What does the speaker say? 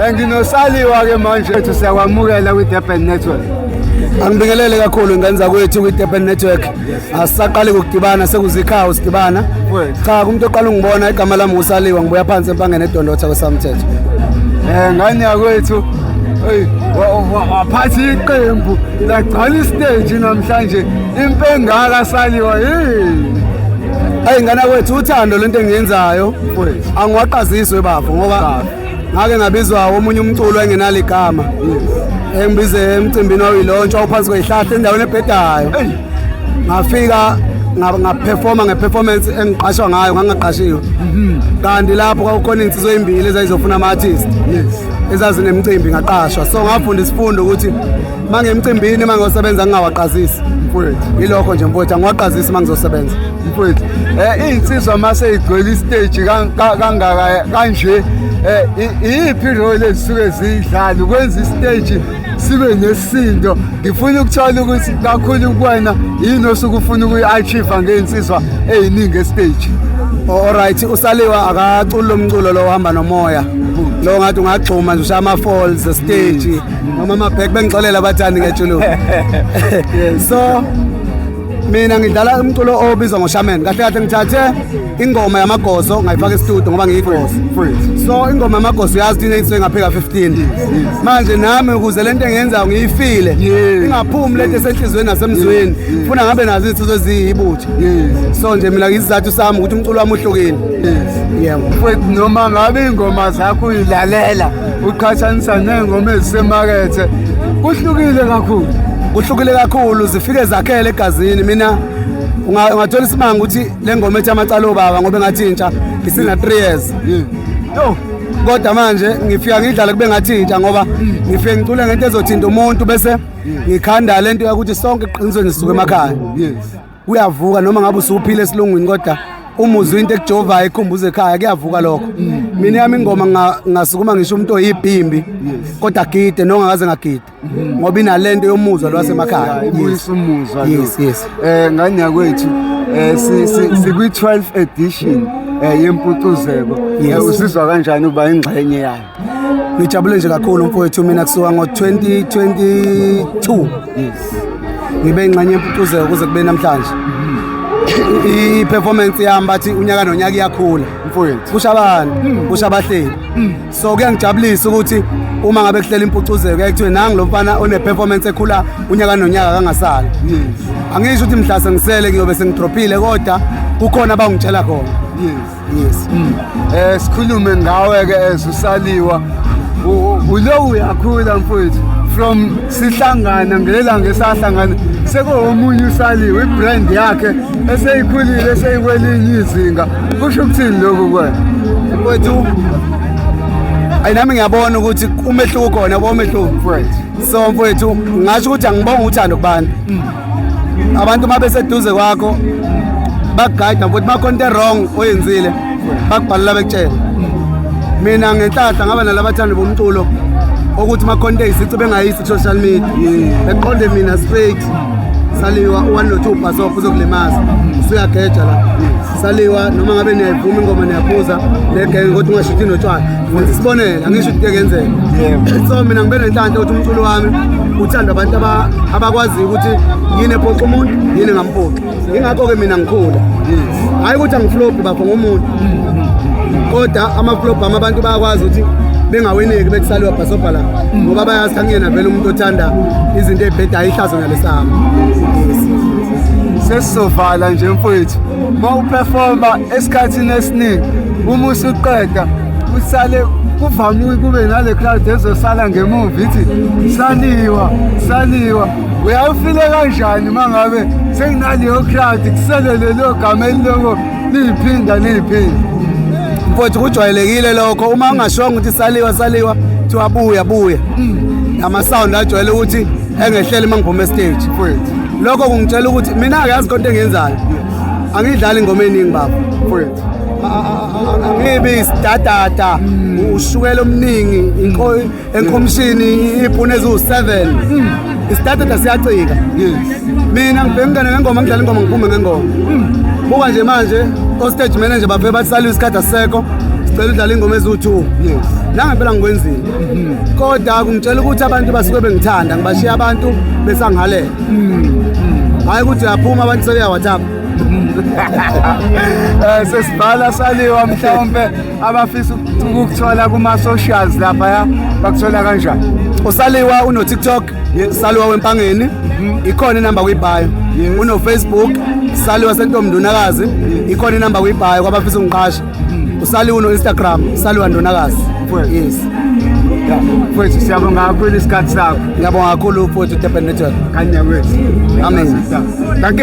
Nginosaliwa ke manje ethu siyakwamukela kwi-Durban Network. Angibingelele kakhulu ngenza kwethu kwi-Durban Network. Asisaqali ukudibana sekuzikhawu sidibana. Cha kumuntu oqala ungibona igama lami uSaliwa ngibuya phansi empangeni eDondotha kwesamthetho. Ngani yakwethu waphathi iqembu lagcwala istage namhlanje impengaka Saliwa Ngana kwethu uthando lento engiyenzayo angiwaqaziswe bafo ngoba ngake ngabizwa omunye umculo engenalo igama engibize emcimbini oyilontsha ophansi kwezihlahla endaweni ebhedayo ngafika ngaperforma ngeperformance engiqashwa ngayo ngangaqashiwe kanti lapho kwakukhona insizwe ezimbili ezayizofuna ama-artist ezazi nemicimbi ngaqashwa so ngafunda isifundo ukuthi mangemcimbini mangiyosebenza ngingawaqazisi yilokho nje mfowethu angiwaqazisi mangizosebenza mfowethu iy'nsizwa mase igcwele istage kangaka kanje iyiphi role ezisuke ziyidlala ukwenza istage sibe nesisindo ngifuna ukuthola ukuthi kakhulu kuwena yini osuke ufuna ukuyi-achieve ngey'nsizwa ey'ningi estage. Alright uSaliwa akaculi lo mculo lo ohamba nomoya lo ngathi ungagxuma nje ushaya ama-falls estage noma ama-back bengixolela abathandi ngejulu so mina ngidlala umculo obizwa ngoShaman kahle kahle ngithathe ingoma yamagoso ngayifaka e-studio ngoba ngiyigoso so ingoma yamagoso yazi thina isuke ngaphika 15 manje nami ukuze lento engiyenzayo ngiyifile ingaphumi lento esenhlizweni nasemzweni ufuna ngabe nazo insizwe eziyibuthe so nje mina ngizizathu sami ukuthi umculo wami uhlukile mfowethu noma ngabe ingoma zakho uyilalela uqhathanisa nengoma ezisemakethe kuhlukile kakhulu zifike zakhele egazini mina ungathola isimanga ukuthi le ngoma ethi amacala obaba ngoba engathintsha isina 3 years kodwa manje ngifika ngidlala kube ngathintsha ngoba ngifike ngicule ngento ezothinta umuntu bese ngikhanda lento yakuthi sonke iqinisweni sisuka emakhaya kuyavuka noma ngabe usuphile esilungwini kodwa umuzwa into ekujovayo ikhumbuza ekhaya kuyavuka lokho mina yami ingoma ngasukuma ngisho umuntu oyibhimbi kodwa gide nongakaze ngagide ngoba inalento yomuzwa lwasemakhaya ibuyisa umuzwa yes ngani yakwethu sikwi-12th edition yempucuzeko usizwa kanjani uba ingxenye yayo? Ngijabule nje kakhulu mfowethu mina kusuka ngo-2022 ngibe ingxenye yempucuzeko kuze kube namhlanje i-performance yami bathi unyaka nonyaka iyakhula mfowethu kusha abahleli so kuyangijabulisa ukuthi uma ngabe kuhlela impucuzeko kuyakuthiwe nangi lo mfana one-performance ekhula unyaka nonyaka kangasali angisho ukuthi mhlase ngisele ngiyobe sengidrophile kodwa kukhona abangitshela khona yes sikhulume ngawe-ke uSaliwa ulo uyakhula mfowethu from sihlangana ngelanga esahlangana sekuwomunye uSaliwa ibrand yakhe eseyikhulile eseyikwelinye izinga kusho ukuthini lokhu kwena mfowethu? Nami ngiyabona ukuthi umehluko khona umehluko mfowethu so mfowethu ngasho ukuthi angibonga uthando kubantu abantu uma beseduze kwakho bakugayida mfowethu makhona into wrong oyenzile bakubhalela bekutshela mina ngenhlahla ngaba nalabathandi bomculo ukuthi makhona into eyisici bengayisi ku-social media beqonde mina straight Saliwa 1 no 2 bhasopo uzokulimaza usuyageja la Saliwa noma ngabe niyayivuma ingoma niyaphuza negenge kodwa ungashuthi notshwala futhi sibonele angisho ukuthi kuyenzeka so mina ngibe nenhlanhla ukuthi umculo wami uthanda abantu abakwaziyo ukuthi yini ephoqa umuntu yini ngamphoqi ingakho-ke mina ngikhula hayi ukuthi angiflophi bapho ngomuntu kodwa ama-flop abantu bayakwazi ukuthi bengawineki bekusaliwa bhasobha la ngoba bayazi angiyena vele umuntu othanda izinto ey'bhedayo ihlazo ngalesami sesizovala nje mfowethu ma uperforma esikhathini esiningi uma usuqeda usale kuvame kube nale crowd ezosala ngemuva ithi Saliwa uyawufile kanjani uma ngabe senginaleyo crowd kuselele lo gama eliloko liyiphinda mfowethu kujwayelekile lokho uma ungashonga ukuthi Saliwa kuthiwa buya ama-sound ajwayele ukuthi engehlele uma ngiphuma estage mfowethu lokho kungitshela ukuthi mina yazi konto engiyenzayo angidlali ingoma eningi baba mfowethu angibi isidadada ushukela omningi enkomishini ibhune eziwu7 isidadada siyacika mina ngibhekane ngengoma ngidlala ingoma ngiphume ngengoma buka nje manje o-stage manager bavele bathi Saliwa isikhathi asisekho sicela udlala ingoma eziwu-2 yes nangempela ngikwenzile kodwa kungitshela ukuthi abantu basuke bengithanda ngibashiya abantu besangihalela hayi ukuthi uyaphuma abantu sebeya WhatsApp. Sesibhala Saliwa mhlawumbe abafisa ukukuthola kuma-socials lapha bakuthola kanjani? uSaliwa uno-TikTok Saliwa Wempangeni ikhona inamba kwi-bio. Uno-Facebook Saliwa Sentombi Ndunakazi ikhona inamba kwi-bio kwabafisa ungiqasha. uSaliwa uno-Instagram Saliwa Ndunakazi. Yes. Mfowethu siyabonga kakhulu isikhathi sakho. Ngiyabonga kakhulu mfowethu uThepen Network. Kanya kwethu. Amen. Danke.